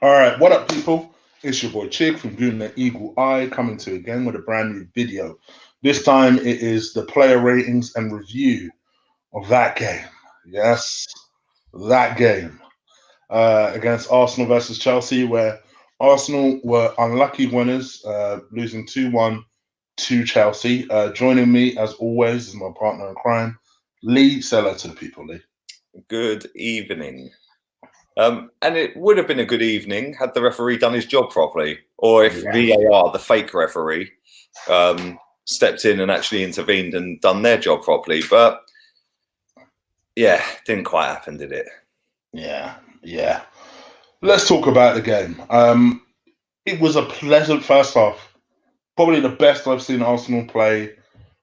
All right, what up, people? It's your boy Chig from Goon the Eagle Eye coming to you again with a brand new video. This time it is the player ratings and review of that game. Yes, that game against Arsenal versus Chelsea, where Arsenal were unlucky winners, losing 2-1 to Chelsea. Joining me, as always, is my partner in crime, Lee. Say hello to the people, Lee. Good evening. And it would have been a good evening had the referee done his job properly, or if VAR, the fake referee, stepped in and actually intervened and done their job properly. But yeah, didn't quite happen, did it? Yeah. Let's talk about the game. It was a pleasant first half. Probably the best I've seen Arsenal play,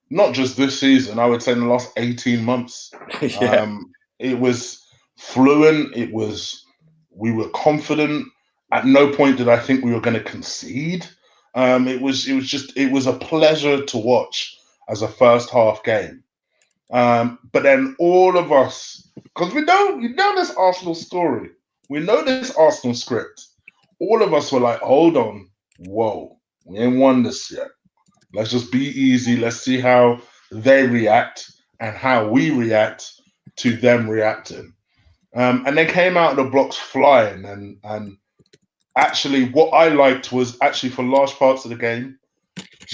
not just this season, I would say in the last 18 months. Yeah. It was fluent. We were confident. At no point did I think we were going to concede. It was a pleasure to watch as a first half game. But then all of us, because we know this Arsenal story, we know this Arsenal script. All of us were like, hold on, whoa, we ain't won this yet. Let's just be easy. Let's see how they react and how we react to them reacting. And they came out of the blocks flying. And actually, what I liked was actually for large parts of the game,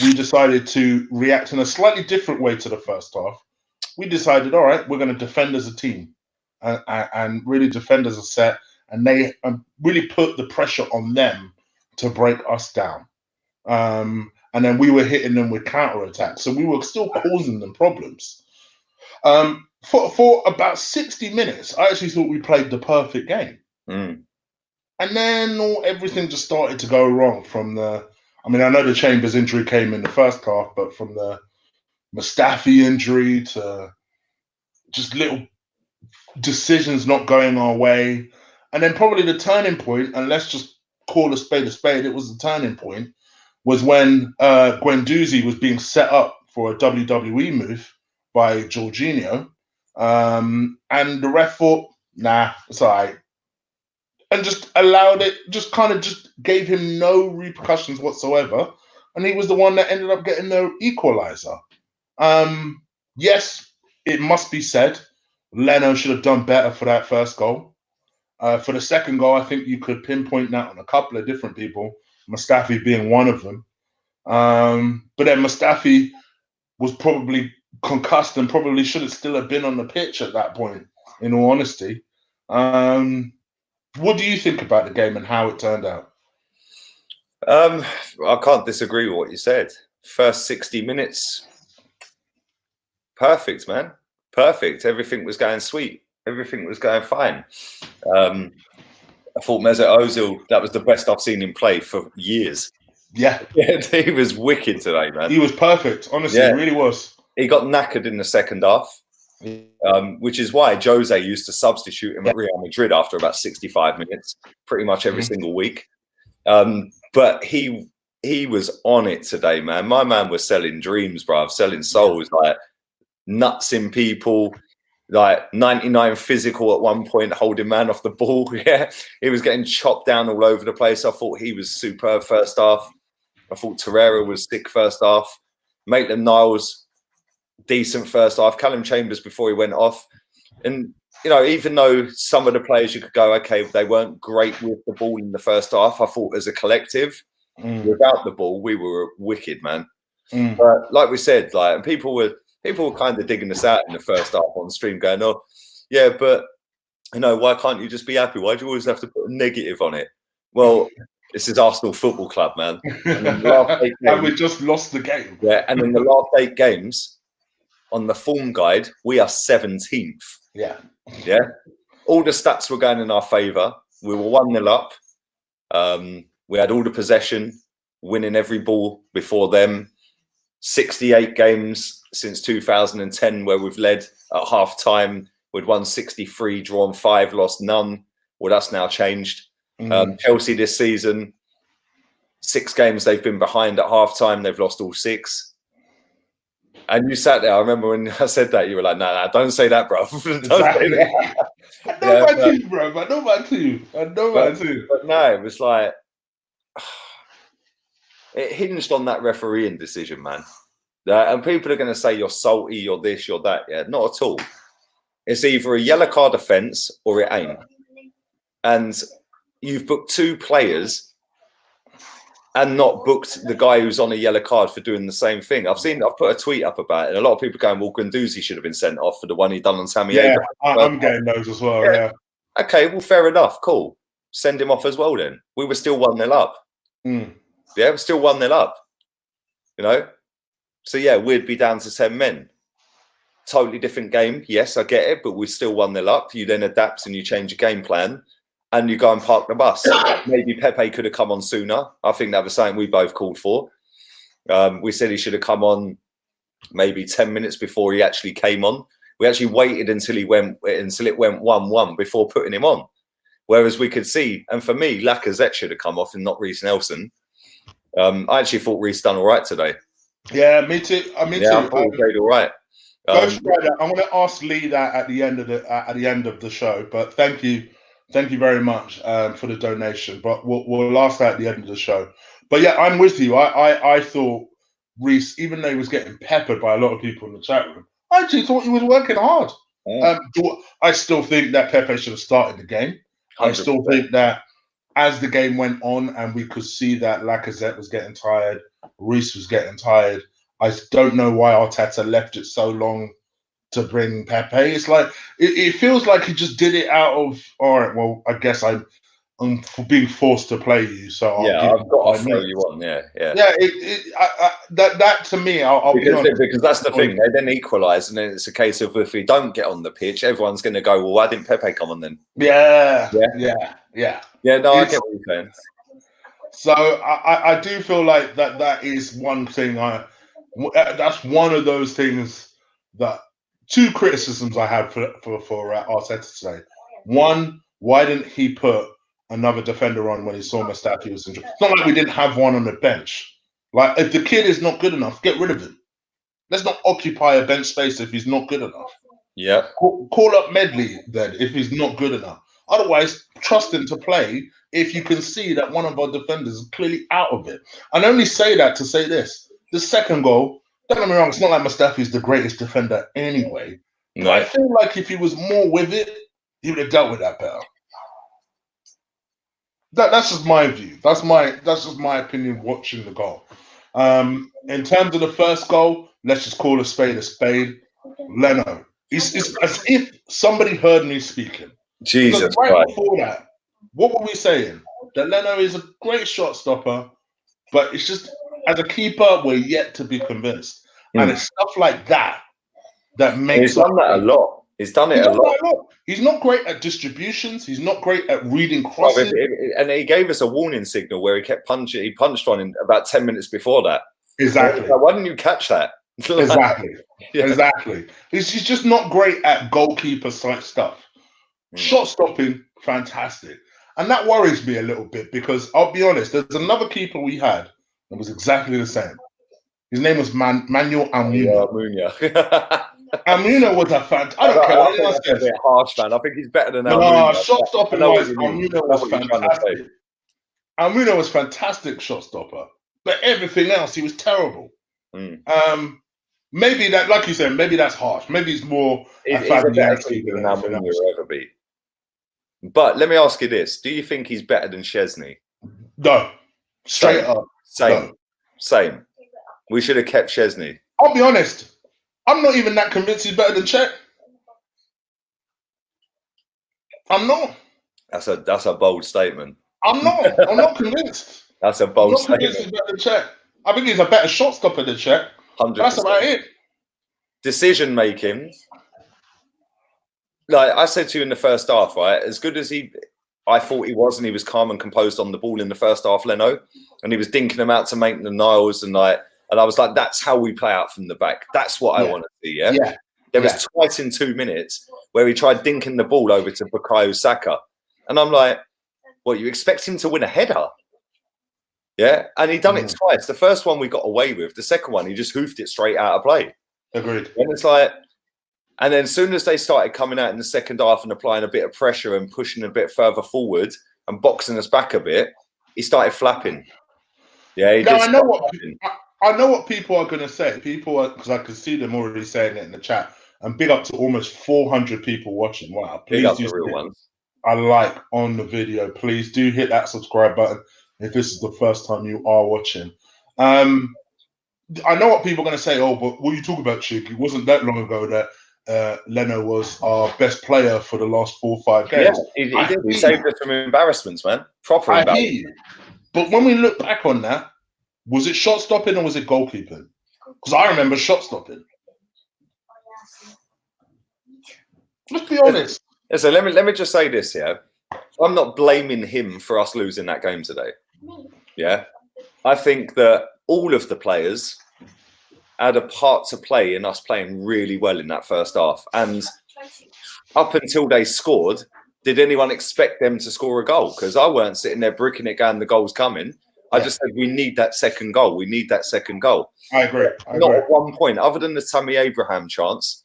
we decided to react in a slightly different way to the first half. We decided, all right, we're going to defend as a team and really defend as a set. And they really put the pressure on them to break us down. And then we were hitting them with counterattacks. So we were still causing them problems. For about 60 minutes, I actually thought we played the perfect game. And then everything just started to go wrong I know the Chambers injury came in the first half, but from the Mustafi injury to just little decisions not going our way. And then probably the turning point, and let's just call a spade, it was the turning point, was when Guendouzi was being set up for a WWE move by Jorginho. And the ref thought, nah, it's all right. And just allowed it, just gave him no repercussions whatsoever. And he was the one that ended up getting the equalizer. Yes, it must be said, Leno should have done better for that first goal. For the second goal, I think you could pinpoint that on a couple of different people, Mustafi being one of them. But then Mustafi was probably concussed and probably should have still have been on the pitch at that point, in all honesty. What do you think about the game and how it turned out? I can't disagree with what you said. First 60 minutes, perfect, man. Perfect. Everything was going sweet. Everything was going fine. I thought Mesut Ozil, that was the best I've seen him play for years. Yeah. He was wicked today, man. He was perfect. Honestly, he really was. He got knackered in the second half, which is why Jose used to substitute him at Real Madrid after about 65 minutes, pretty much every single week. But he was on it today, man. My man was selling dreams, bruv, selling souls, like nuts in people, like 99 physical at one point, holding man off the ball. Yeah, he was getting chopped down all over the place. I thought he was superb first half. I thought Torreira was sick first half. Maitland-Niles, decent first half. Callum Chambers before he went off. And, you know, even though some of the players you could go, okay, they weren't great with the ball in the first half, I thought as a collective, without the ball, we were wicked, man. But like we said, like people were kind of digging us out in the first half on stream going, oh, yeah, but, you know, why can't you just be happy? Why do you always have to put a negative on it? Well, this is Arsenal Football Club, man. And we just lost the game. Yeah, and in the last 8 games, on the form guide, we are 17th. Yeah. All the stats were going in our favour. We were 1-0 up. We had all the possession, winning every ball before them. 68 games since 2010 where we've led at half time. We'd won 63, drawn 5, lost none. Well, that's now changed. Chelsea this season, 6 games they've been behind at half time. They've lost all 6. And you sat there. I remember when I said that, you were like, "No, don't say that, bro. Don't say Exactly. that." I know my team, bro. I know my team. But no, it was like it hinged on that refereeing decision, man. And people are going to say you're salty, you're this, you're that. Yeah, not at all. It's either a yellow card offence or it ain't. And you've booked 2 players and not booked the guy who's on a yellow card for doing the same thing. I've put a tweet up about it, and a lot of people going, well, Guendouzi should have been sent off for the one he done on Sammy Abraham. I'm getting those as well, yeah. Okay, well, fair enough, cool. Send him off as well then. We were still 1-0 up. Yeah, we're still 1-0 up. You know? So, yeah, we'd be down to 10 men. Totally different game. Yes, I get it, but we're still 1-0 up. You then adapt and you change your game plan and you go and park the bus. Maybe Pepe could have come on sooner. I think that was something we both called for. We said he should have come on maybe 10 minutes before he actually came on. We actually waited until it went 1-1 before putting him on. Whereas we could see, and for me, Lacazette should have come off and not Reece Nelson. I actually thought Reece done all right today. Yeah, me too. I thought he played all right. I'm going to ask Lee that at the end of the show. But thank you very much for the donation. But we'll ask that at the end of the show. But yeah, I'm with you. I thought Reece, even though he was getting peppered by a lot of people in the chat room, I actually thought he was working hard. I still think that Pepe should have started the game. 100%. I still think that as the game went on and we could see that Lacazette was getting tired, Reece was getting tired, I don't know why Arteta left it so long to bring Pepe. It's like it feels like he just did it out of, all right, well, I guess I'm being forced to play you, so I've got to throw you on. Yeah. That to me, I'll be honest, because that's the thing. They then equalise, and then it's a case of if we don't get on the pitch, everyone's going to go, well, why didn't Pepe come on then? Yeah. No, I get what you're saying. So I do feel like that is one thing. That's one of those things that 2 criticisms I had for Arteta today. One, why didn't he put another defender on when he saw Mustafi was injured? It's not like we didn't have one on the bench. Like, if the kid is not good enough, get rid of him. Let's not occupy a bench space if he's not good enough. Yeah. Call up Medley then if he's not good enough. Otherwise, trust him to play if you can see that one of our defenders is clearly out of it. And I only say that to say this. The second goal, don't get me wrong, it's not like Mustafi is the greatest defender anyway. No. I feel like if he was more with it, he would have dealt with that better. That's just my view. That's just my opinion watching the goal. In terms of the first goal, let's just call a spade a spade. Leno. It's as if somebody heard me speaking. Jesus right Christ. Before that, what were we saying? That Leno is a great shot stopper, but it's just, as a keeper, we're yet to be convinced. And it's stuff like that that makes. He's done that a lot. He's done it a lot. He's not great at distributions. He's not great at reading crosses. And he gave us a warning signal where he kept punching. He punched on him about 10 minutes before that. Exactly. Why didn't you catch that? Exactly. He's just not great at goalkeeper type stuff. Shot stopping, fantastic. And that worries me a little bit because I'll be honest, there's another keeper we had that was exactly the same. His name was Manuel Almunia. Almunia was a fantastic. I don't care what anyone says. A bit harsh, man. I think he's better than Almunia. Shot stopping wise, Almunia was fantastic. Almunia was fantastic shot stopper, but everything else he was terrible. Maybe that, like you said, maybe that's harsh. Maybe it's more. He's a better keeper than Almunia will ever be. But let me ask you this: do you think he's better than Szczesny? No. Straight up. Same. We should have kept Szczesny. I'll be honest. I'm not even that convinced he's better than Czech. I'm not. That's a bold statement. I'm not convinced. That's a bold statement. He's better than Czech. I think he's a better shot stopper than Czech. 100%. That's about it. Decision making. Like I said to you in the first half, right? As good as I thought he was, and he was calm and composed on the ball in the first half, Leno, and he was dinking them out to make the Niles, and I was like, that's how we play out from the back. That's what I want to see. Yeah. There was twice in 2 minutes where he tried dinking the ball over to Bukayo Saka, and I'm like, what? You expect him to win a header? Yeah, and he done it twice. The first one we got away with. The second one, he just hoofed it straight out of play. Agreed. And it's like, and then as soon as they started coming out in the second half and applying a bit of pressure and pushing a bit further forward and boxing us back a bit, he started flapping. Yeah, he did. I know what people are going to say. People are, because I can see them already saying it in the chat. And big up to almost 400 people watching. Wow, please big up do the real ones. I like on the video. Please do hit that subscribe button if this is the first time you are watching. I know what people are going to say. Oh, but what you talk about, Chick? It wasn't that long ago that Leno was our best player for the last 4 or 5 games. Yeah, he did. He saved us from embarrassments, man. Proper embarrassment. I hear you. But when we look back on that, was it shot stopping or was it goalkeeping? Because I remember shot stopping. Let's be honest. So let me just say this here. I'm not blaming him for us losing that game today. Yeah, I think that all of the players had a part to play in us playing really well in that first half. And up until they scored, did anyone expect them to score a goal? Because I weren't sitting there bricking it going, the goal's coming. I just said, we need that second goal. We need that second goal. I agree. Not at one point, other than the Tammy Abraham chance.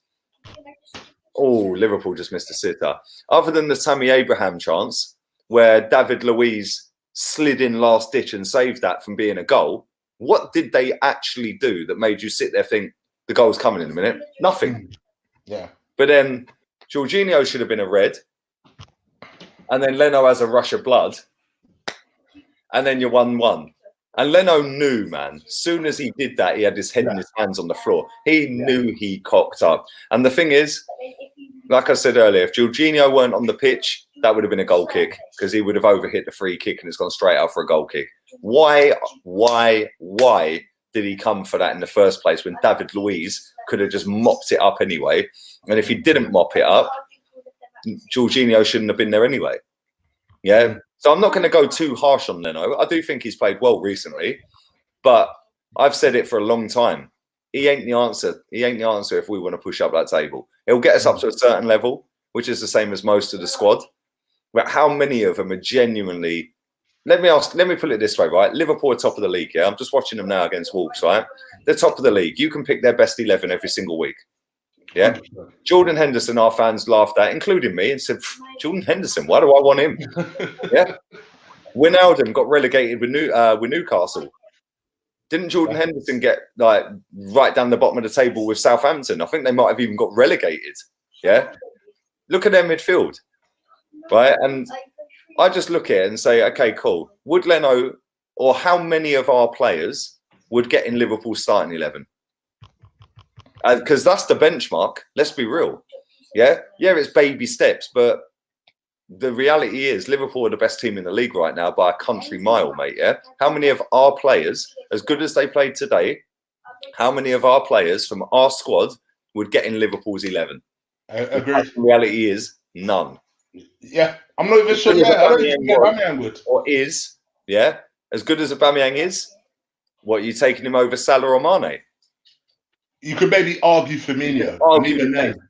Oh, Liverpool just missed a sitter. Other than the Tammy Abraham chance, where David Luiz slid in last ditch and saved that from being a goal, what did they actually do that made you sit there think the goal's coming in a minute? Nothing. Yeah. But then Jorginho should have been a red. And then Leno has a rush of blood. And then you're 1-1. And Leno knew, man, as soon as he did that, he had his head in his hands on the floor. He knew he cocked up. And the thing is, like I said earlier, if Jorginho weren't on the pitch, that would have been a goal kick because he would have overhit the free kick and it's gone straight out for a goal kick. Why did he come for that in the first place when David Luiz could have just mopped it up anyway? And if he didn't mop it up, Jorginho shouldn't have been there anyway. Yeah. So I'm not going to go too harsh on Leno. I do think he's played well recently, but I've said it for a long time. He ain't the answer. He ain't the answer if we want to push up that table. He'll get us up to a certain level, which is the same as most of the squad. But how many of them are genuinely? Let me put it this way, right? Liverpool are top of the league. Yeah, I'm just watching them now against Wolves. Right, they're top of the league. You can pick their best 11 every single week. Yeah, Jordan Henderson, our fans laughed at, including me, and said, "Jordan Henderson, why do I want him?" Yeah, Wijnaldum got relegated with Newcastle. Didn't Jordan Henderson get like right down the bottom of the table with Southampton? I think they might have even got relegated. Yeah, look at their midfield, right? And I just look at it and say, okay, cool. Would Leno, or how many of our players would get in Liverpool's starting 11? Because that's the benchmark. Let's be real. Yeah, it's baby steps, but the reality is Liverpool are the best team in the league right now by a country mile, mate. Yeah, how many of our players, as good as they played today, how many of our players from our squad would get in Liverpool's 11? I agree. The reality is none. Yeah, I'm not even sure. Yeah, I don't think Aubameyang would. Or is, yeah, as good as Aubameyang is, what, are you taking him over Salah or Mane? You could maybe argue Firmino.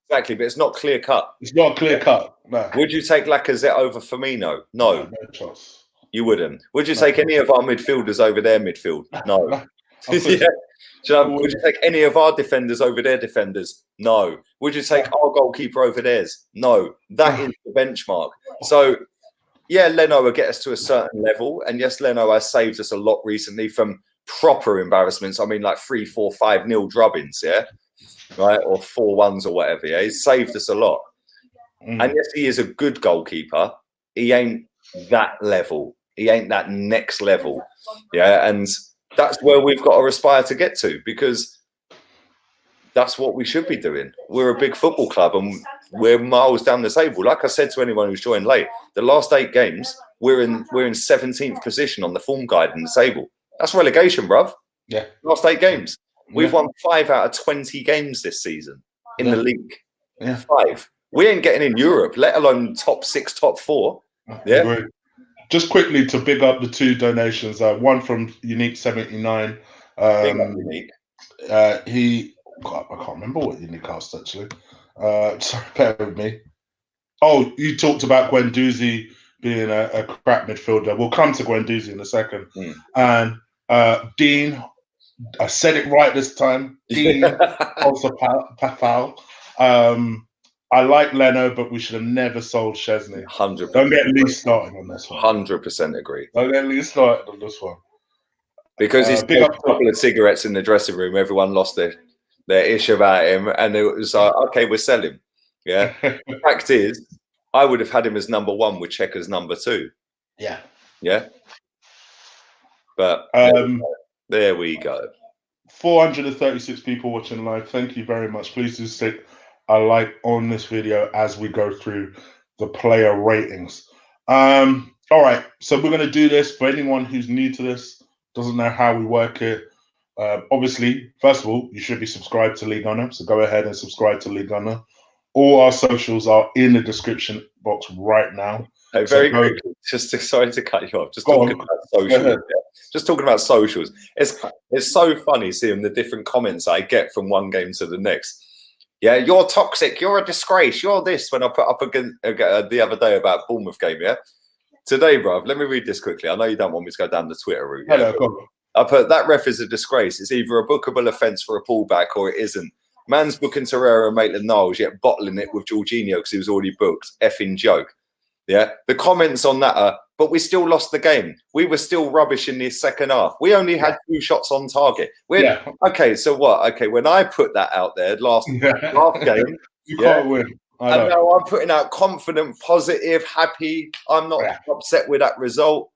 Exactly, but it's not clear cut. It's not clear cut. No. Would you take Lacazette over Firmino? No. No chance. You wouldn't. Would you take any of our midfielders over their midfield? No. Yeah. Would you take any of our defenders over their defenders? No. Would you take our goalkeeper over theirs? No. That is the benchmark. So, yeah, Leno will get us to a certain level. And yes, Leno has saved us a lot recently from proper embarrassments. I mean, like 3-4, 5-0 drubbings, yeah? Right? Or 4-1s or whatever, yeah? He's saved us a lot. And yes, he is a good goalkeeper. He ain't that level. He ain't that next level. Yeah, and that's where we've got to aspire to get to, because that's what we should be doing. We're a big football club and we're miles down the table. Like I said to anyone who's joined late, the last 8 games, we're in 17th position on the form guide in the table. That's relegation, bruv. Yeah. Last 8 games. We've won 5 out of 20 games this season in the league. Yeah. 5. We ain't getting in Europe, let alone top 6, top 4. Yeah. Great. Just quickly to big up the 2 donations. One from Unique 79. Unique. I can't remember what Unique asked actually. Sorry, bear with me. Oh, you talked about Guendouzi being a crap midfielder. We'll come to Guendouzi in a second. And Dean I said it right this time. Dean also foul. I like Leno, but we should have never sold Szczesny. 100%. Don't get Lee started on this one. 100% agree. Don't get Lee started on this one. Because he smoked a couple of cigarettes in the dressing room, everyone lost their ish about him, and it was like, okay, we're selling. Yeah. The fact is, I would have had him as number 1 with Cech as number 2. Yeah. Yeah. But there we go. 436 people watching live. Thank you very much. Please do stick a like on this video as we go through the player ratings. All right, so we're going to do this for anyone who's new to this, doesn't know how we work it. Obviously, first of all, you should be subscribed to League Gunner, so go ahead and subscribe to League Gunner. All our socials are in the description box right now. Hey, very quickly, sorry to cut you off. Just talking about socials. Just talking about socials. It's so funny seeing the different comments I get from one game to the next. Yeah, you're toxic. You're a disgrace. You're this. When I put up again the other day about Bournemouth game, yeah. Today, bruv, let me read this quickly. I know you don't want me to go down the Twitter route. Yeah? I put that ref is a disgrace. It's either a bookable offence for a pullback or it isn't. Man's booking Torreira and Maitland-Niles, yet bottling it with Jorginho because he was already booked. Effing joke. Yeah, the comments on that are, but we still lost the game. We were still rubbish in the second half. We only had 2 shots on target. Okay, so what? Okay, when I put that out there last game, you can't win. And now I'm putting out confident, positive, happy. I'm not upset with that result.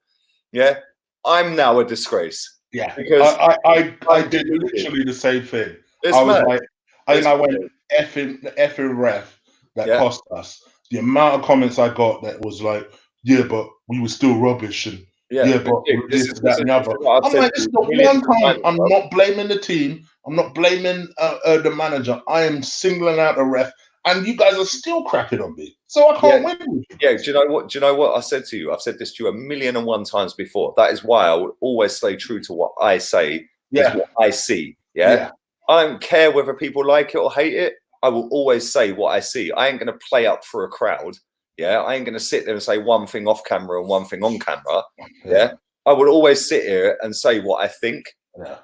Yeah, I'm now a disgrace. Yeah, because I did literally the same thing. I was like, I think I went effing ref that cost us. The amount of comments I got that was like, yeah, but we were still rubbish, and but this, that, and the other. I'm like, it's not one time. I'm not blaming the team. I'm not blaming the manager. I am singling out the ref, and you guys are still crapping on me. So I can't win. Yeah, do you know what? Do you know what I said to you? I've said this to you 1,000,001 times before. That is why I will always stay true to what I say. Is what I see. Yeah, I don't care whether people like it or hate it. I will always say what I see. I ain't going to play up for a crowd. Yeah, I ain't going to sit there and say one thing off camera and one thing on camera. Yeah, I would always sit here and say what I think. Yeah.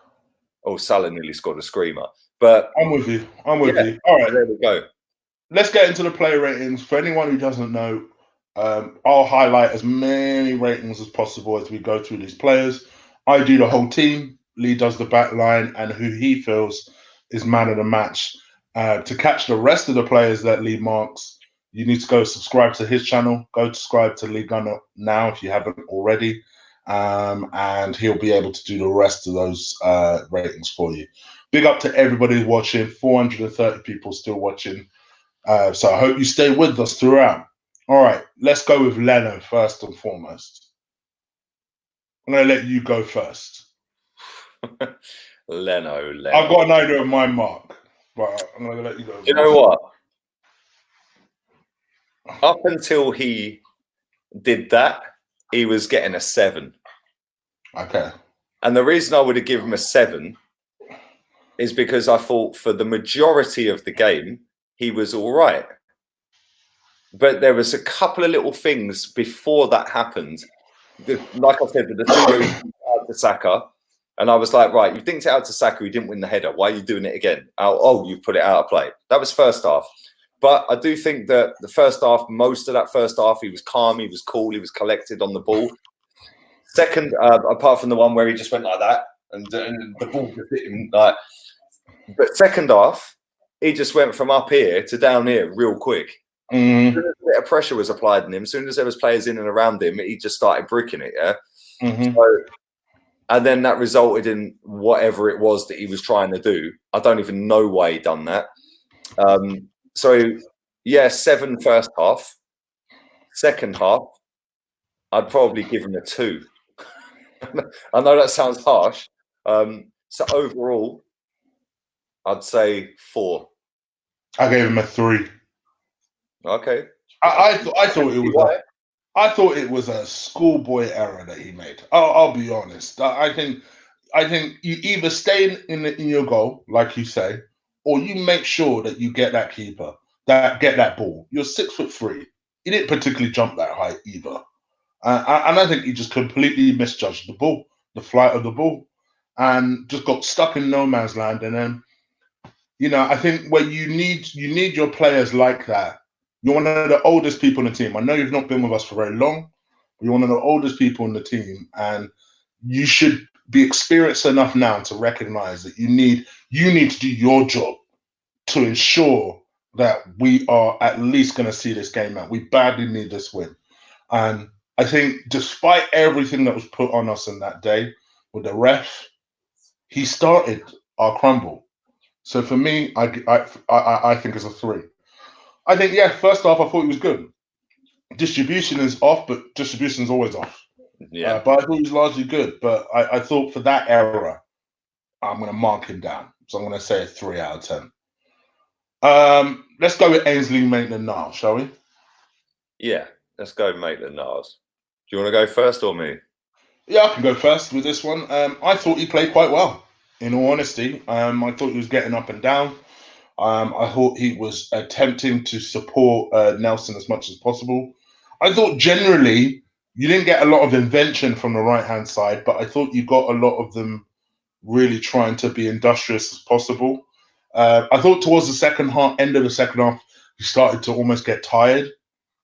Oh, Salah nearly scored a screamer. But I'm with you. I'm with you. All right, there we go. Let's get into the player ratings. For anyone who doesn't know, I'll highlight as many ratings as possible as we go through these players. I do the whole team. Lee does the back line and who he feels is man of the match. To catch the rest of the players that Lee marks, you need to go subscribe to his channel. Go subscribe to Lee Gunner now if you haven't already. And he'll be able to do the rest of those ratings for you. Big up to everybody watching. 430 people still watching. So I hope you stay with us throughout. All right, let's go with Leno first and foremost. I'm going to let you go first. Leno. I've got an idea of my mark, but I'm going to let you go. Do you know what? Up until he did that, he was getting a 7. Okay. And the reason I would have given him a 7 is because I thought for the majority of the game, he was all right. But there was a couple of little things before that happened. Like I said, the 2 out to Saka. And I was like, right, you dinked it out to Saka, you didn't win the header. Why are you doing it again? Oh, you put it out of play. That was first half. But I do think that the first half, most of that first half, he was calm, he was cool, he was collected on the ball. Second, apart from the one where he just went like that and the ball just hit him like. But second half, he just went from up here to down here real quick. As soon as a bit of pressure was applied on him, as soon as there was players in and around him, he just started bricking it. Yeah. So, and then that resulted in whatever it was that he was trying to do. I don't even know why he done that. So, yeah, 7 first half. Second half, I'd probably give him a 2. I know that sounds harsh. So overall, I'd say 4. I gave him a 3. Okay. I thought it was. I thought it was a schoolboy error that he made. I'll be honest. I think you either stay in your goal, like you say, or you make sure that you get that keeper, get that ball. You're 6'3". He didn't particularly jump that high either, and I think he just completely misjudged the ball, the flight of the ball. and just got stuck in no man's land. And then, I think where you need your players like that. You're one of the oldest people in the team. I know you've not been with us for very long, but you're one of the oldest people in the team, and you should be experienced enough now to recognize that you need to do your job to ensure that we are at least going to see this game out. We badly need this win. And I think despite everything that was put on us in that day with the ref, he started our crumble. So for me, I think it's a 3. I think, first off, I thought he was good. Distribution is off, but distribution is always off. Yeah. But I thought he was largely good. But I thought for that era, I'm going to mark him down. So I'm going to say a 3 out of 10. Let's go with Ainsley Maitland-Niles, shall we? Yeah, let's go Maitland-Niles. Do you want to go first or me? Yeah, I can go first with this one. I thought he played quite well, in all honesty. I thought he was getting up and down. I thought he was attempting to support Nelson as much as possible. I thought generally you didn't get a lot of invention from the right-hand side, but I thought you got a lot of them really trying to be industrious as possible. I thought towards the end of the second half, he started to almost get tired.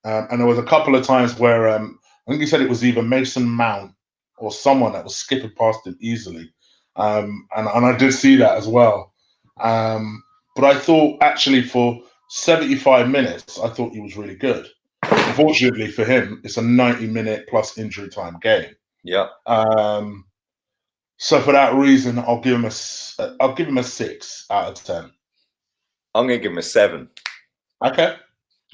And there was a couple of times where I think he said it was either Mason Mount or someone that was skipping past him easily. And I did see that as well. But I thought actually for 75 minutes, I thought he was really good. Unfortunately for him, it's a 90-minute plus injury time game. Yeah. So for that reason, I'll give him a 6 out of 10. I'm going to give him a 7. Okay.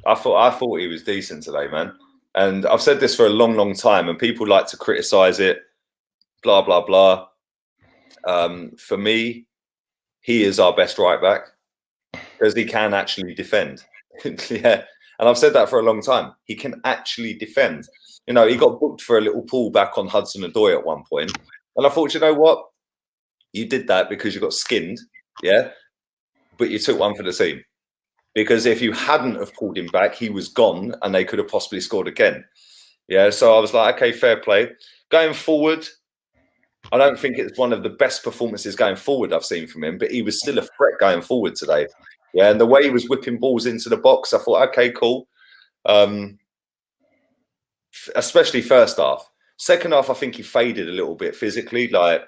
I thought he was decent today, man. And I've said this for a long, long time, and people like to criticize it, blah, blah, blah. For me, he is our best right back because he can actually defend. Yeah. And I've said that for a long time. He can actually defend. He got booked for a little pull back on Hudson-Odoi at one point. And I thought, you know what? You did that because you got skinned, yeah? But you took one for the team. Because if you hadn't have pulled him back, he was gone and they could have possibly scored again. Yeah, so I was like, okay, fair play. Going forward, I don't think it's one of the best performances going forward I've seen from him, but he was still a threat going forward today. Yeah, and the way he was whipping balls into the box, I thought, okay, cool. Especially first half. Second half, I think he faded a little bit physically, like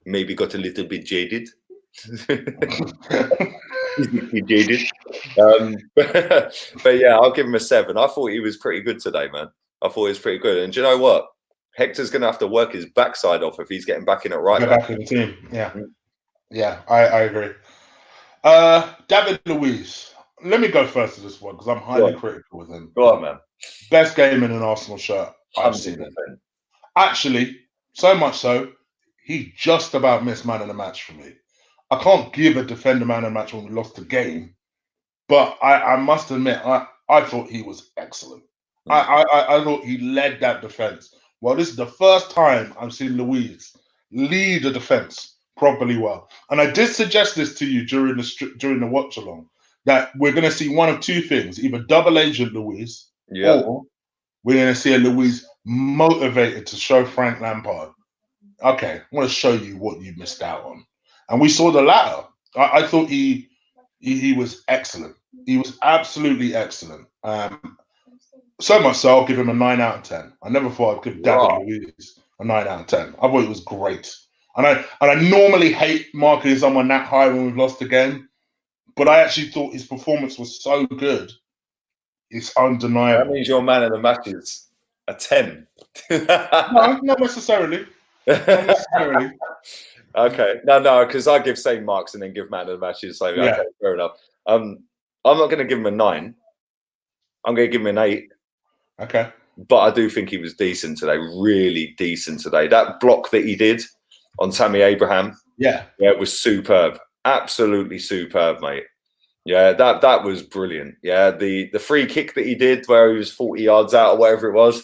maybe got a little bit jaded. Jaded. But yeah, I'll give him a 7. I thought he was pretty good today, man. I thought he was pretty good. And do you know what? Hector's going to have to work his backside off if he's getting back in at right back. Back in the team, yeah. Yeah, I agree. David Luiz. Let me go first to this one because I'm highly critical with him. Go on, man. Best game in an Arsenal shirt I've seen. Actually, so much so, he just about missed man of the match for me. I can't give a defender man of the match when we lost the game, but I must admit, I thought he was excellent. I thought he led that defense. Well, this is the first time I've seen Luiz lead a defense properly well. And I did suggest this to you during the watch along, that we're going to see one of two things: either double agent Luiz, or we're going to see a Luiz motivated to show Frank Lampard, okay, I want to show you what you missed out on. And we saw the latter. I thought he was excellent. He was absolutely excellent. So much so, I'll give him a 9 out of 10. I never thought I'd give David Luiz a 9 out of 10. I thought it was great. And I normally hate marking someone that high when we've lost a game, but I actually thought his performance was so good. It's undeniable. That means your man of the match is a 10. No, not necessarily. Not necessarily. Okay. No, because I give same marks and then give man of the matches. So, okay, fair enough. I'm not going to give him a 9. I'm going to give him an 8. Okay. But I do think he was decent today, really decent today. That block that he did on Tammy Abraham, it was superb. Absolutely superb, mate. Yeah, that was brilliant. Yeah, the free kick that he did where he was 40 yards out or whatever it was,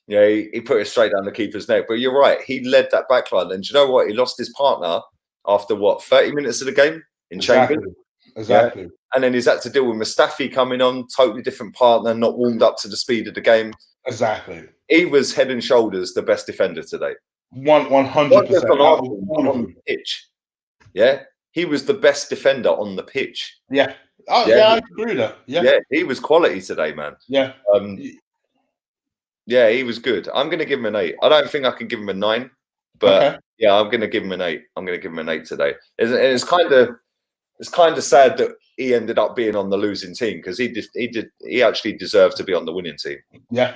yeah, he put it straight down the keeper's neck. But you're right, he led that backline. And do you know what? He lost his partner after, 30 minutes of the game in Chambers? Exactly. Yeah? And then he's had to deal with Mustafi coming on, totally different partner, not warmed up to the speed of the game. Exactly. He was head and shoulders the best defender today. Not just 100% on out our of team, but all of on them. the pitch. Yeah, he was the best defender on the pitch. Yeah. Oh, Yeah, yeah, I agree with that. Yeah. yeah, he was quality today, man. Yeah. Yeah, he was good. I'm going to give him an 8. I don't think I can give him a 9, but Okay. yeah, I'm going to give him an 8. I'm going to give him an 8 today. It's kind of sad that he ended up being on the losing team because he actually deserved to be on the winning team. Yeah.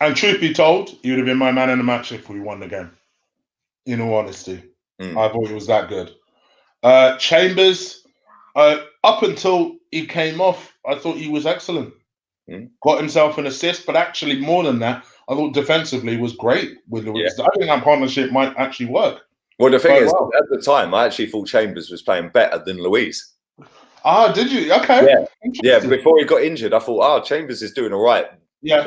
And truth be told, he would have been my man in the match if we won the game. In all honesty, I thought he was that good. Chambers, up until he came off, I thought he was excellent. Got himself an assist, but actually more than that, I thought defensively was great with Luis. I think that partnership might actually work. Well, the thing is, at the time, I actually thought Chambers was playing better than Luis. Ah, did you? Okay. Yeah. Before he got injured, I thought, Chambers is doing all right. Yeah.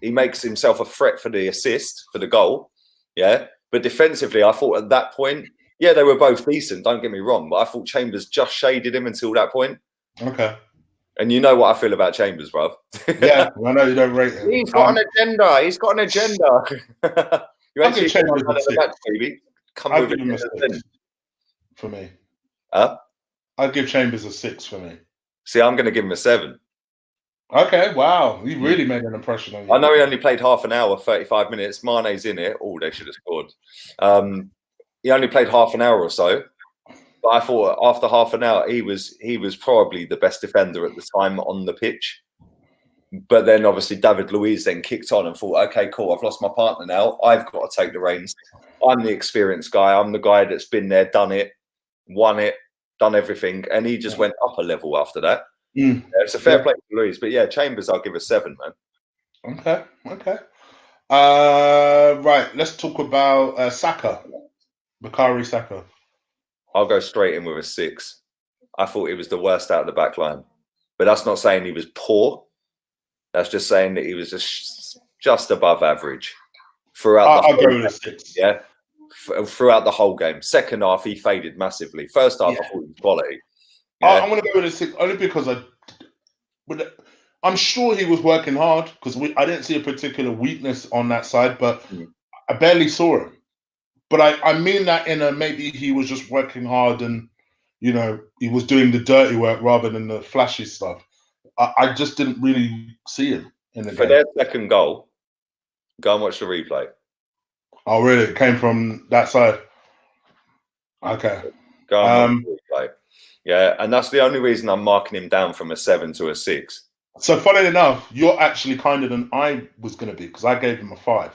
He makes himself a threat for the assist, for the goal. Yeah. But defensively, I thought at that point, yeah, they were both decent. Don't get me wrong, but I thought Chambers just shaded him until that point. Okay. And you know what I feel about Chambers, bruv. Yeah, I know you don't rate him. He's got an agenda. He's got an agenda. You I'll give Chambers a 6. match, baby. I'll give him a 6 for me. Huh? I'll give Chambers a 6 for me. See, I'm going to give him a 7. Okay, wow. He really made an impression on you. I know he only played half an hour, 35 minutes. Mane's in it. Oh, they should have scored. He only played half an hour or so. But I thought after half an hour, he was probably the best defender at the time on the pitch. But then obviously David Luiz then kicked on and thought, okay, cool, I've lost my partner now. I've got to take the reins. I'm the experienced guy. I'm the guy that's been there, done it, won it, done everything. And he just went up a level after that. Yeah, it's a fair play to Luiz. But yeah, Chambers, I'll give a 7, man. Okay. Right, let's talk about Saka. Bukayo Saka. I'll go straight in with a 6. I thought he was the worst out of the back line. But that's not saying he was poor. That's just saying that he was just above average throughout the whole game. I'll go with a 6. Yeah, throughout the whole game. Second half, he faded massively. First half, I thought he was quality. Yeah. I'm going to go with a 6 only because I'm sure he was working hard because I didn't see a particular weakness on that side, but I barely saw him. But I mean that in a maybe he was just working hard and, you know, he was doing the dirty work rather than the flashy stuff. I just didn't really see him in the game. For their second goal, go and watch the replay. Oh, really? It came from that side? Okay. Go and watch the replay. Yeah, and that's the only reason I'm marking him down from a 7 to a 6. So, funny enough, you're actually kinder than I was going to be because I gave him a 5.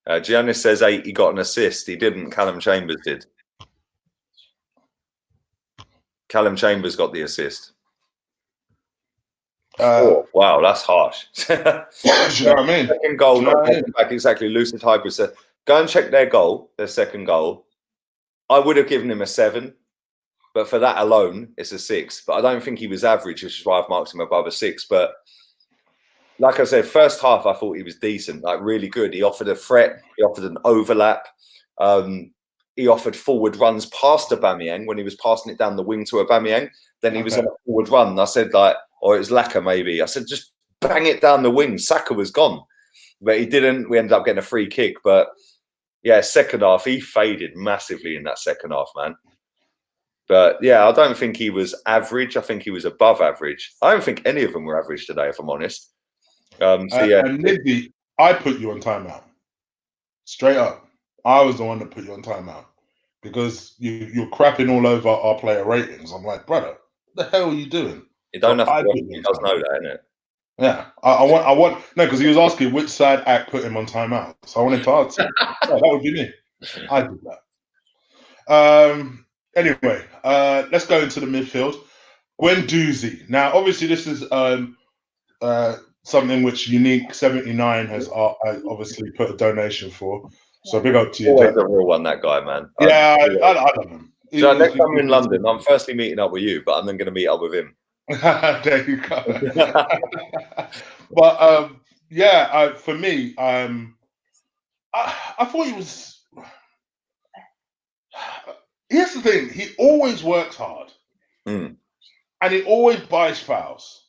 Giannis says 8. He got an assist. He didn't. Callum Chambers did. Callum Chambers got the assist. Wow, that's harsh. Do you know what I mean? Second goal, not back exactly. Lucid Hybrid said, go and check their goal, their second goal. I would have given him a 7, but for that alone, it's a 6. But I don't think he was average, which is why I've marked him above a 6. But like I said, first half, I thought he was decent, like really good. He offered a threat. He offered an overlap. He offered forward runs past Aubameyang when he was passing it down the wing to Aubameyang. Then he was on a forward run. And I said, or it was Laka maybe. I said, just bang it down the wing. Saka was gone. But he didn't. We ended up getting a free kick. But yeah, second half, he faded massively in that second half, man. But yeah, I don't think he was average. I think he was above average. I don't think any of them were average today, if I'm honest. And Nidby, I put you on timeout. Straight up. I was the one that put you on timeout because you're crapping all over our player ratings. I'm like, brother, what the hell are you doing? You don't have to. He does know that, innit? Yeah, I want no, because he was asking which side act put him on timeout, so I wanted to answer. Yeah, that would be me. I did that. Anyway, let's go into the midfield. Guendouzi. Now, obviously, this is something which Unique 79 has obviously put a donation for. So big up to you. Always a real one, that guy, man. Yeah, I love him. So next time I'm in London, I'm firstly meeting up with you, but I'm then going to meet up with him. There you go. But yeah, for me, I thought he was. Here's the thing: he always works hard, and he always buys fouls.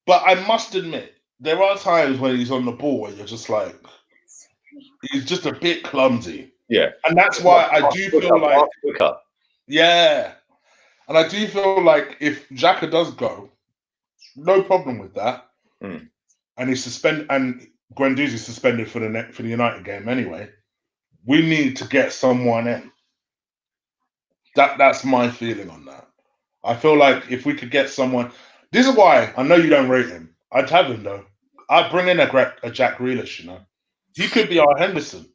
But I must admit, there are times when he's on the ball where you're just like, He's just a bit clumsy. Yeah. And that's why I do feel like, yeah. And I do feel like if Xhaka does go, no problem with that. Mm. And he's suspended, and Guendouzi's suspended for the United game anyway. We need to get someone in. That's my feeling on that. I feel like if we could get someone, this is why I know you don't rate him. I'd have him though. I'd bring in a Jack Grealish. You know, he could be our Henderson.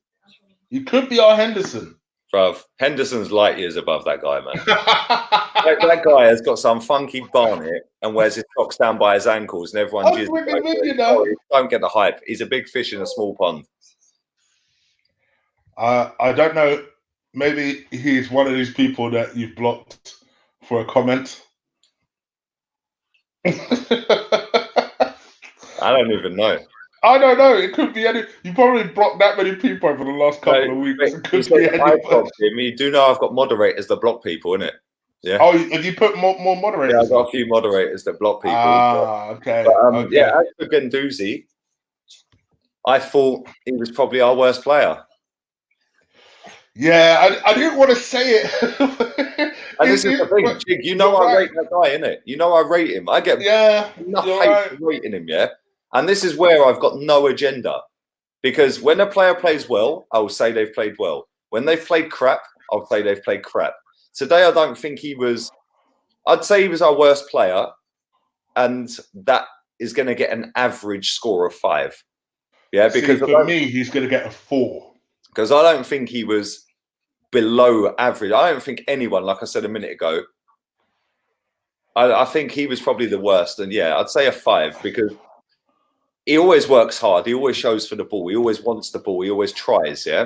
He could be our Henderson. Bruv, Henderson's light years above that guy, man. that guy has got some funky barnet and wears his socks down by his ankles, and everyone just don't get the hype. He's a big fish in a small pond. I don't know. Maybe he's one of these people that you've blocked for a comment. I don't even know. I don't know. It could be any. You probably blocked that many people over the last couple of weeks. It could be anybody. You do know I've got moderators that block people, innit? Yeah. Oh, have you put more moderators? Yeah, I've got a few moderators that block people. Okay. But, okay. Yeah, as for Guendouzi, I thought he was probably our worst player. Yeah, I didn't want to say it. And this is the thing, Jig, you know I rate that guy, innit? You know I rate him. I get enough hate for rating him, yeah? And this is where I've got no agenda. Because when a player plays well, I will say they've played well. When they've played crap, I'll say they've played crap. Today, I don't think he was... I'd say he was our worst player. And that is going to get an average score of 5. Yeah, because for me, he's going to get a 4. Because I don't think he was below average. I don't think anyone, like I said a minute ago, I think he was probably the worst. And yeah, I'd say a 5 because he always works hard. He always shows for the ball. He always wants the ball. He always tries, yeah?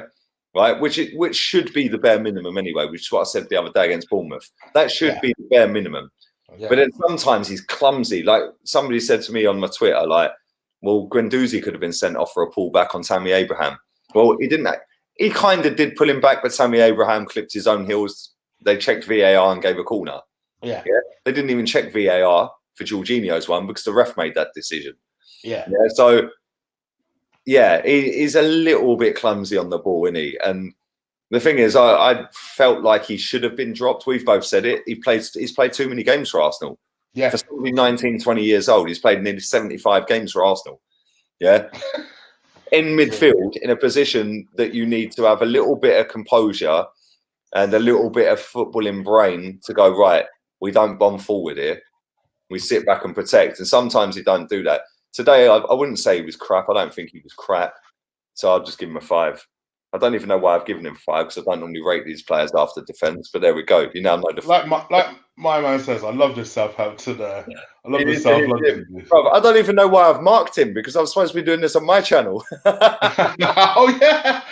Right? Which should be the bare minimum anyway, which is what I said the other day against Bournemouth. That should be the bare minimum. Yeah. But then sometimes he's clumsy. Like somebody said to me on my Twitter, like, well, Guendouzi could have been sent off for a pullback on Tammy Abraham. Well, he didn't. He kind of did pull him back, but Tammy Abraham clipped his own heels. They checked VAR and gave a corner. Yeah. They didn't even check VAR for Jorginho's one because the ref made that decision. Yeah. So, yeah, he's a little bit clumsy on the ball, isn't he? And the thing is, I felt like he should have been dropped. We've both said it. He's played too many games for Arsenal. Yeah. For somebody 19, 20 years old, he's played nearly 75 games for Arsenal. Yeah. In midfield, in a position that you need to have a little bit of composure and a little bit of footballing brain to go, right, we don't bomb forward here. We sit back and protect. And sometimes you don't do that. Today, I wouldn't say he was crap. I don't think he was crap. So I'll just give him a 5. I don't even know why I've given him 5 because I don't normally rate these players after defence. But there we go. You now know the like my man says. I love this Southampton. I love this South London. I don't even know why I've marked him because I'm supposed to be doing this on my channel. Oh yeah.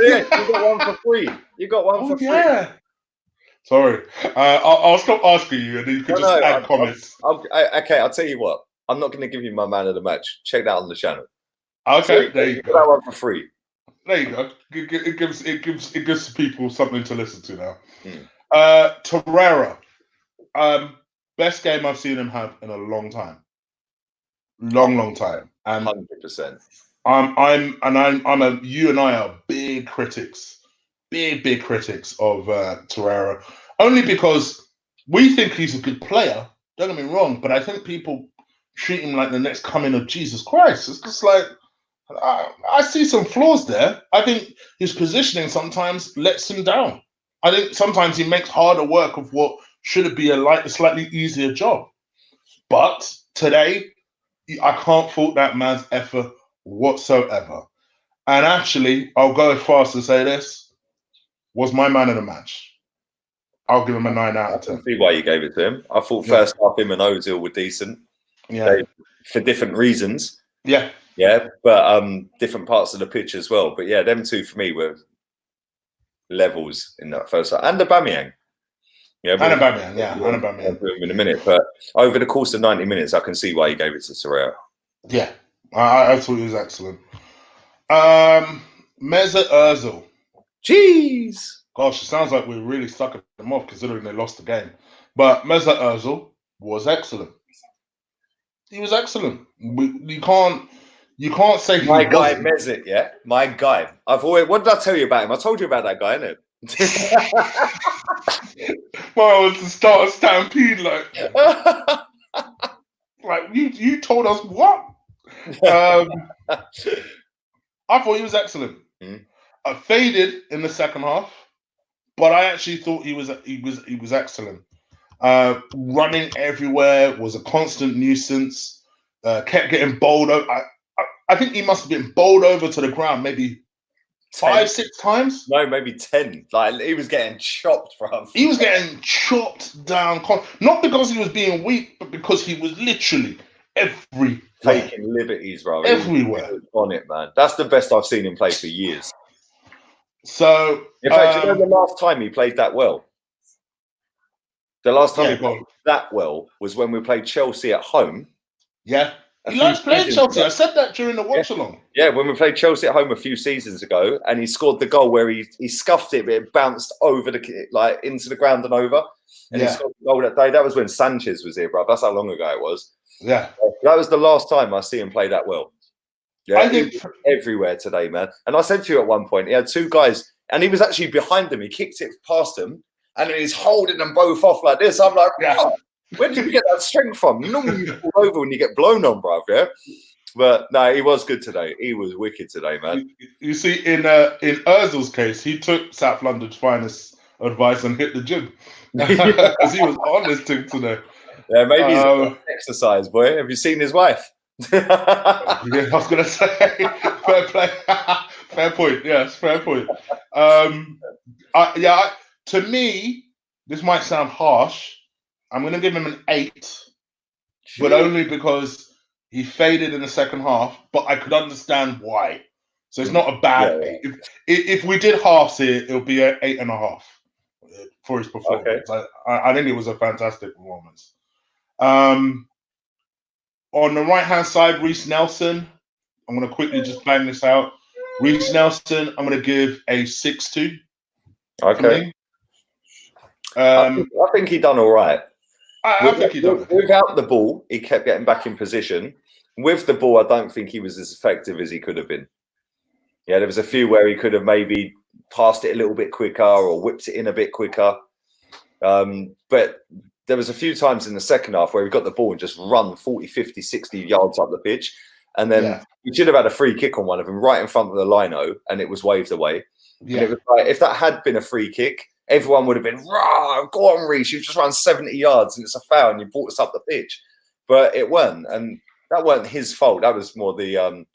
Yeah, you got one for free. You got one for free. Yeah. Sorry, I'll stop asking you, and then you can just add comments. Okay, I'll tell you what. I'm not going to give you my man of the match. Check that on the channel. Okay, there you go. That one for free. There you go. It gives people something to listen to now. Torreira, best game I've seen him have in a long time. Long time. And 100%. You and I are big critics of Torreira, only because we think he's a good player. Don't get me wrong, but I think people treat him like the next coming of Jesus Christ. It's just like I see some flaws there. I think his positioning sometimes lets him down. I think sometimes he makes harder work of what should be a slightly easier job. But today, I can't fault that man's effort whatsoever. And actually, I'll go as far as to say this was my man of the match. I'll give him a 9 out of 10. I can see why you gave it to him. I thought first half him and Ozil were decent. Yeah. For different reasons. Yeah. Yeah, but different parts of the pitch as well. But yeah, them two for me were levels in that first half. And Aubameyang. Yeah, and Aubameyang. In a minute. But over the course of 90 minutes, I can see why you gave it to Torreira. Yeah, I thought he was excellent. Mesut Ozil. Jeez. Gosh, it sounds like we really sucking them off considering they lost the game. But Mesut Ozil was excellent. He was excellent. You can't You can't say My he guy wasn't. Mezit, yeah? My guy. What did I tell you about him? I told you about that guy, innit? Well, it was the start of Stampede, like you told us what? I thought he was excellent. I faded in the second half, but I actually thought he was excellent. Running everywhere, was a constant nuisance. Kept getting bowled over. I think he must have been bowled over to the ground maybe 5, 6 times. No, maybe 10. Like, he was getting chopped, bruv. He was getting chopped down, not because he was being weak, but because he was literally everywhere. Taking liberties, bro. Everywhere. He was on it, man. That's the best I've seen him play for years. So, in fact, you know the last time he played that well? The last time he played that well was when we played Chelsea at home. Yeah. He likes playing Chelsea. I said that during the watch along. Yeah, when we played Chelsea at home a few seasons ago, and he scored the goal where he scuffed it, but it bounced over into the ground and over. And he scored the goal that day. That was when Sanchez was here, bro. That's how long ago it was. Yeah. That was the last time I see him play that well. Yeah, I think everywhere today, man. And I said to you at one point, he had 2 guys, and he was actually behind them. He kicked it past them, and he's holding them both off like this. I'm like, oh, where did you get that strength from? Normally you fall over when you get blown on, bruv, yeah? But no, he was good today. He was wicked today, man. You see, in Ozil's case, he took South London's finest advice and hit the gym. Because he was on this thing today. Yeah, maybe he's an exercise, boy. Have you seen his wife? Yeah, I was going to say, fair play. Fair point. Yes, fair point. To me, this might sound harsh. I'm going to give him an 8, but only because he faded in the second half, but I could understand why. So it's not a bad 8. If we did halves here, it'll be an 8.5 for his performance. Okay. I think it was a fantastic performance. On the right-hand side, Reece Nelson. I'm going to quickly just bang this out. Reece Nelson, I'm going to give a 6-2. Okay. I think he done all right. I think he done. Without the ball, he kept getting back in position. With the ball, I don't think he was as effective as he could have been. Yeah, there was a few where he could have maybe passed it a little bit quicker or whipped it in a bit quicker. But there was a few times in the second half where he got the ball and just run 40, 50, 60 yards up the pitch. And then he should have had a free kick on one of them right in front of the Leno, and it was waved away. Yeah. And it was like, if that had been a free kick, everyone would have been, rah, go on, Reece, you've just run 70 yards and it's a foul and you brought us up the pitch. But it weren't. And that weren't his fault. That was more the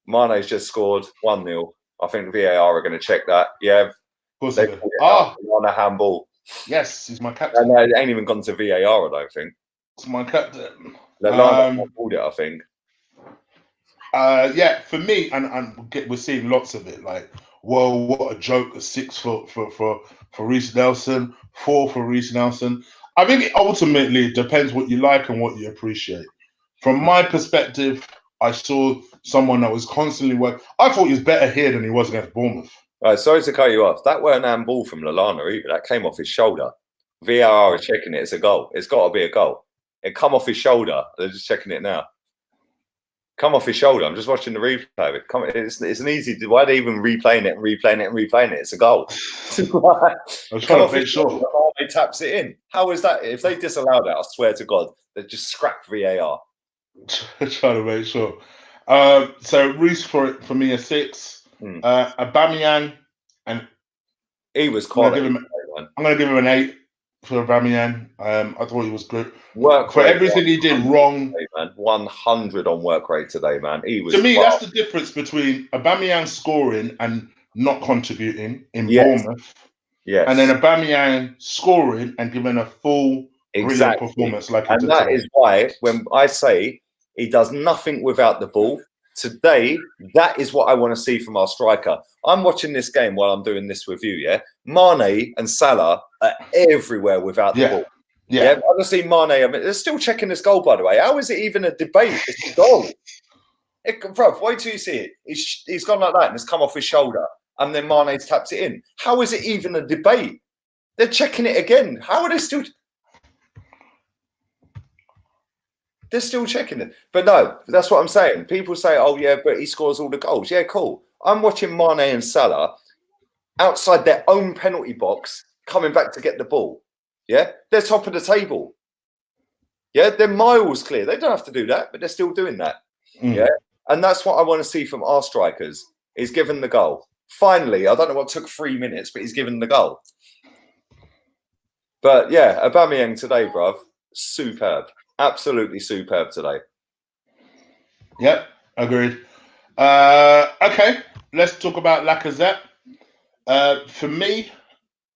Mane's just scored 1-0. I think VAR are going to check that. Yeah. Of course they did. On a handball. Yes, he's my captain. And it ain't even gone to VAR, I don't think. It's my captain. Called it, I think. Yeah, for me, and we're seeing lots of it. Like, whoa, what a joke! A 6 foot for Reece Nelson, 4 for Reece Nelson. I think it ultimately depends what you like and what you appreciate. From my perspective, I saw someone that was constantly working. I thought he was better here than he was against Bournemouth. Sorry to cut you off. That weren't an ball from Lallana either. That came off his shoulder. VAR are checking it. It's a goal. It's got to be a goal. It come off his shoulder. They're just checking it now. Come off his shoulder. I'm just watching the replay of it. It's an easy. Why are they even replaying it and replaying it and replaying it? It's a goal. I'm trying to make sure. He taps it in. How is that? If they disallow that, I swear to God, they just scrap VAR. Trying to make sure. So Reece for me a 6. Aubameyang, and he was quality. I'm going to give him an 8 for Aubameyang. I thought he was good. Work for everything he did wrong. Today, man. 100 on work rate today, man. He was. To me, that's the difference between Aubameyang scoring and not contributing in Bournemouth. Yes. And then Aubameyang scoring and giving a full brilliant performance like he did. And that is why when I say he does nothing without the ball, today, that is what I want to see from our striker. I'm watching this game while I'm doing this review, yeah? Mane and Salah are everywhere without the ball. Yeah. Honestly, Mane, I mean, they're still checking this goal, by the way. How is it even a debate? It's a goal. Bro, wait till you see it. He's gone like that and it's come off his shoulder. And then Mane's taps it in. How is it even a debate? They're checking it again. How are they still... They're still checking it. But no, that's what I'm saying. People say, oh, yeah, but he scores all the goals. Yeah, cool. I'm watching Mane and Salah outside their own penalty box coming back to get the ball. Yeah, they're top of the table. Yeah, they're miles clear. They don't have to do that, but they're still doing that. Yeah, and that's what I want to see from our strikers. He's given the goal. Finally, I don't know what took 3 minutes, but he's given the goal. But yeah, Aubameyang today, bruv, superb. Absolutely superb today. Yep, agreed. Okay, let's talk about Lacazette. For me,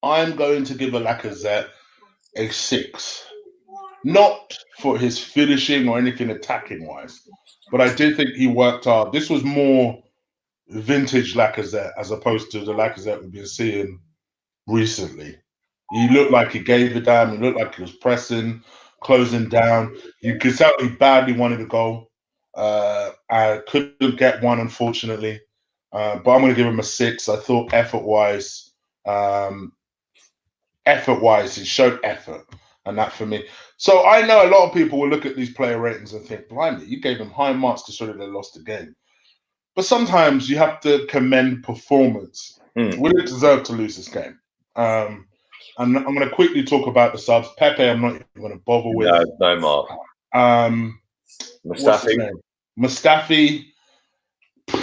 I'm going to give a Lacazette a 6. Not for his finishing or anything attacking wise, but I do think he worked hard. This was more vintage Lacazette as opposed to the Lacazette we've been seeing recently. He looked like he gave it down. He looked like he was pressing, closing down. You could tell he badly wanted a goal. I couldn't get one, unfortunately. But I'm going to give him a 6. I thought effort-wise, he showed effort. And that for me. So I know a lot of people will look at these player ratings and think, blimey, you gave them high marks to show that they lost the game. But sometimes you have to commend performance. We didn't deserve to lose this game. And I'm going to quickly talk about the subs. Pepe, I'm not even going to bother with. No mark. Mustafi. Mustafi. I'm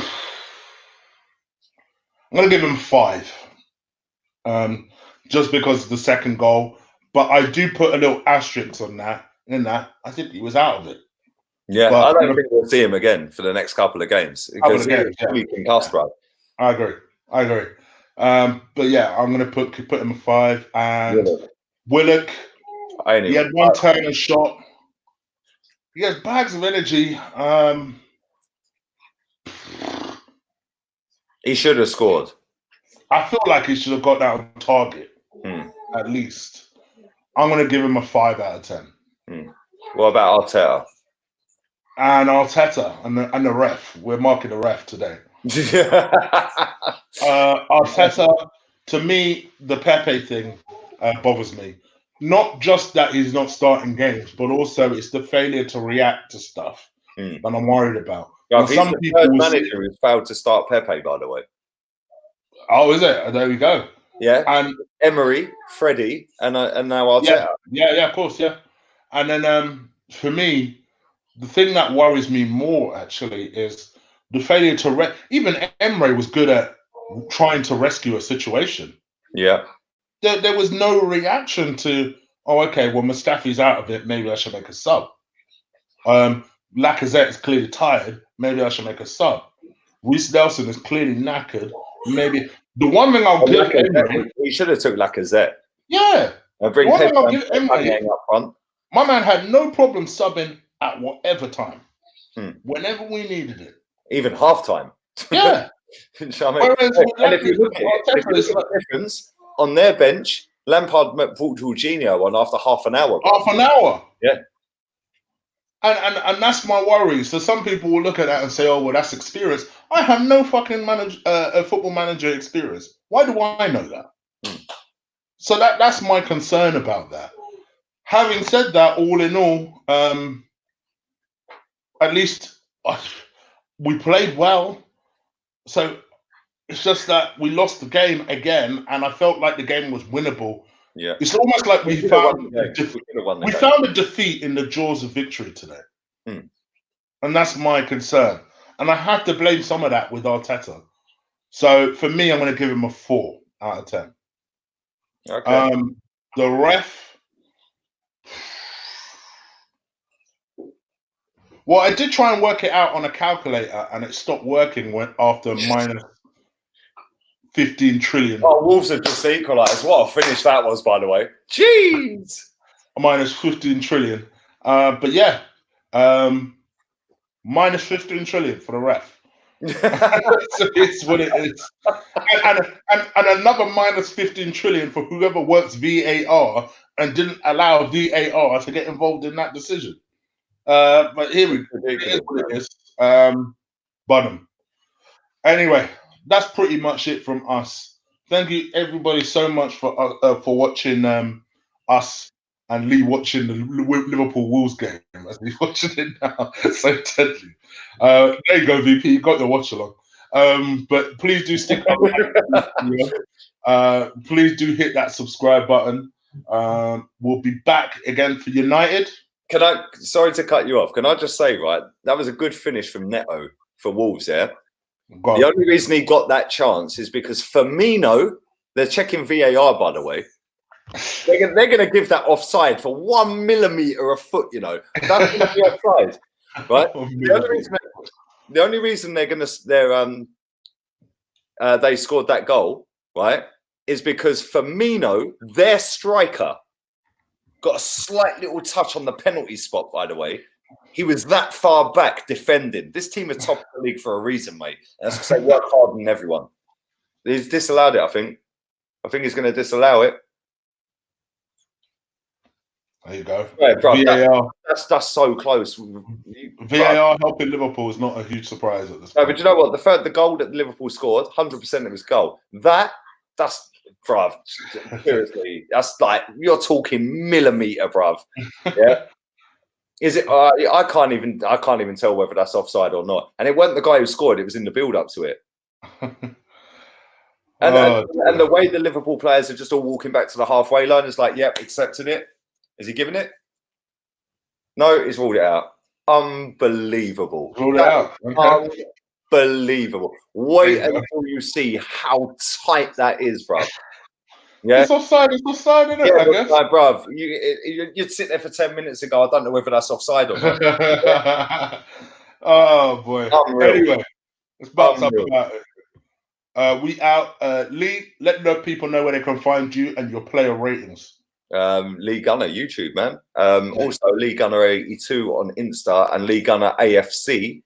going to give him 5. Just because of the second goal. But I do put a little asterisk on that. In that, I think he was out of it. Yeah, but I don't think we'll see him again for the next couple of games because he's concussed, right? I agree. But yeah, I'm going to put him a 5. And Willock, he had one turn and shot. He has bags of energy. He should have scored. I feel like he should have got that on target, at least. I'm going to give him a 5 out of 10. What about Arteta? And Arteta and the ref. We're marking the ref today. Arteta, to me, the Pepe thing bothers me. Not just that he's not starting games, but also it's the failure to react to stuff that I'm worried about. Yeah, he's the third manager who's failed to start Pepe, by the way. Oh, is it? There we go. Yeah, and Emery, Freddie, and now Arteta. Yeah, of course, yeah. And then for me, the thing that worries me more actually is the failure to even Emery was good at trying to rescue a situation. Yeah, there was no reaction to, oh, okay, well, Mustafi's out of it. Maybe I should make a sub. Lacazette is clearly tired. Maybe I should make a sub. Reece Nelson is clearly knackered. Maybe the one thing I'll give Emery, he should have took Lacazette. Yeah, and bring Pepe up front. My man had no problem subbing at whatever time, whenever we needed it, even half time. Yeah. And if you look at the difference on their bench, Lampard brought Jorginho on after half an hour. Yeah. And that's my worry. So some people will look at that and say, "Oh, well, that's experience." I have no fucking football manager experience. Why do I know that? So that's my concern about that. Having said that, all in all, at least we played well. So it's just that we lost the game again, and I felt like the game was winnable. Yeah, it's almost like we found a defeat in the jaws of victory today, and that's my concern. And I have to blame some of that with Arteta. So for me, I'm going to give him a 4 out of 10. Okay. The ref. Well, I did try and work it out on a calculator, and it stopped working after minus 15 trillion. Oh, Wolves have just equalised. What a finish that was, by the way. Jeez! Minus 15 trillion. But yeah, minus 15 trillion for the ref. So it's what it is. And another minus 15 trillion for whoever works VAR and didn't allow VAR to get involved in that decision. But here it is what it is. Bottom. Anyway, that's pretty much it from us. Thank you everybody so much for watching us and Lee watching the Liverpool Wolves game as he's watching it now. So deadly. There you go, VP. You got your watch along. But please do stick around. Please do hit that subscribe button. We'll be back again for United. Sorry to cut you off. Can I just say, right, that was a good finish from Neto for Wolves, yeah? The only reason he got that chance is because Firmino, they're checking VAR, by the way. They're going to give that offside for 1 millimeter a foot, you know. That's going to be offside, right? The only reason they scored that goal, right, is because Firmino, their striker, got a slight little touch on the penalty spot, by the way. He was that far back defending. This team is top of the league for a reason, mate. That's because they work hard than everyone. He's disallowed it, I think. I think he's going to disallow it. There you go. Yeah, bro, VAR. That's so close. VAR helping Liverpool is not a huge surprise at this point. No, but you know what? The goal that Liverpool scored, 100% it was goal. That's bruv. Seriously, that's like you're talking millimeter, bruv. Yeah. Is it? I can't even tell whether that's offside or not. And it wasn't the guy who scored; it was in the build-up to it. And the way the Liverpool players are just all walking back to the halfway line is like, yep, accepting it. Is he giving it? No, he's ruled it out. Unbelievable. Ruled it out. Okay. Unbelievable. Wait until you see how tight that is, bruv. Yeah, it's offside, isn't it? Yeah, I guess. Like, bruv, you'd sit there for 10 minutes ago. I don't know whether that's offside or not. Yeah. Oh boy. Unreal. Anyway, let's bounce up about it. We out. Lee, let the people know where they can find you and your player ratings. Lee Gunner YouTube, man. Also Lee Gunner 82 on Insta and Lee Gunner AFC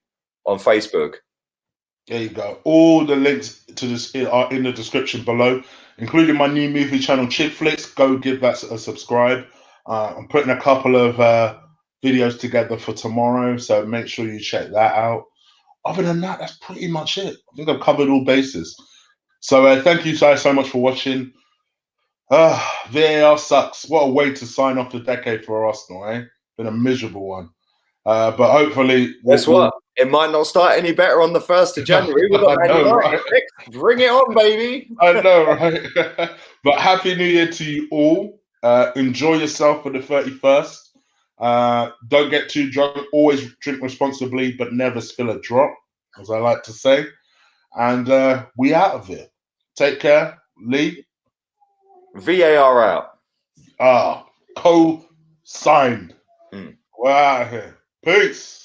on Facebook. There you go. All the links to this are in the description below, including my new movie channel, Chick Flicks. Go give that a subscribe. I'm putting a couple of videos together for tomorrow, so make sure you check that out. Other than that, that's pretty much it. I think I've covered all bases. So thank you guys so much for watching. VAR sucks. What a way to sign off the decade for Arsenal, eh? Been a miserable one. But hopefully... Guess what? It might not start any better on the 1st of January. We've got right? Bring it on, baby. I know, right? But Happy New Year to you all. Enjoy yourself for the 31st. Don't get too drunk. Always drink responsibly, but never spill a drop, as I like to say. And we out of here. Take care. Lee? VAR out. Co-signed. We're out of here. Peace.